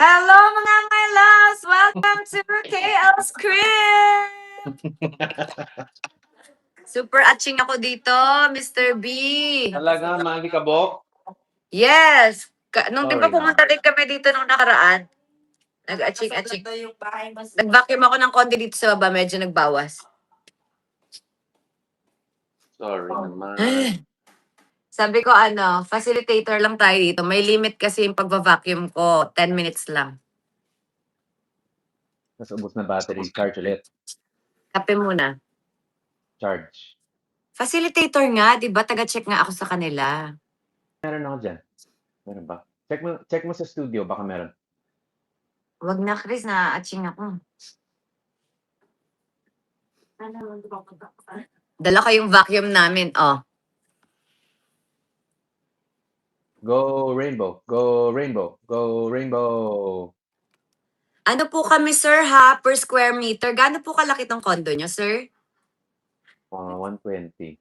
Hello mga my loves! Welcome to KL's Crib! Super atching ako dito, Mr. B. Talaga, maalikabok? Yes! Nung di ba Sorry pumunta din kami dito nung nakaraan, nag-atching-atching. Nag-vacuum ako ng konti dito sa baba, medyo nagbawas. Sorry naman. Sabi ko facilitator lang tayo dito. May limit kasi yung pagva-vacuum ko, 10 minutes lang. Tapos ubos na battery. Charge ulit. Kape muna. Charge. Facilitator nga, di ba? Taga-check nga ako sa kanila. Meron ako dyan. Meron ba? Check mo sa studio. Baka meron. Wag na, Chris. Na-atching ako. Dala kayong vacuum namin, oh. Go Rainbow. Go Rainbow. Go Rainbow. Ano po kami, sir, ha? Per square meter. Gaano po kalaki tong condo nyo, sir? 120.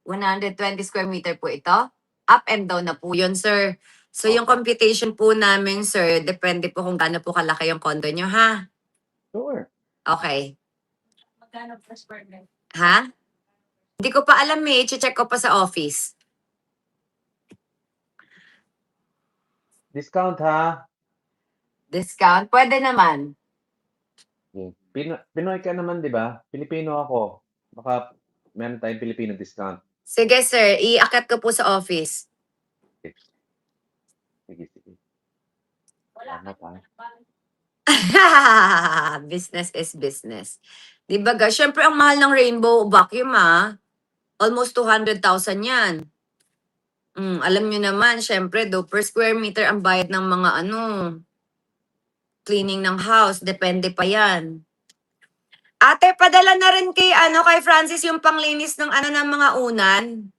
120 square meter po ito? Up and down na po yun, sir. So, yung computation po namin, sir, depende po kung gaano po kalaki yung condo nyo, ha? Sure. Okay. Magkano per square meter? Ha? Hindi ko pa alam eh. I-check ko pa sa office. Discount ha? Discount? Pwede naman. Pinoy ka naman, di ba? Pilipino ako. Baka meron tayong Filipino discount. Sige, sir. Iakyat ko po sa office. Sige. Wala. Business is business. Di ba, guys? Siyempre, ang mahal ng Rainbow Vacuum, ha? Almost 200,000 yan. Alam nyo naman, siyempre, per square meter ang bayad ng mga cleaning ng house. Depende pa yan. Ate, padala na rin kay Francis yung panglinis ng ng mga unan.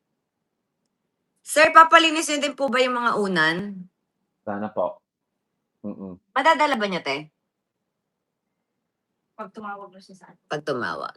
Sir, papalinis nyo din po ba yung mga unan? Sana po. Madadala ba niya, te? Pag tumawag na siya sa atin. Pag tumawag.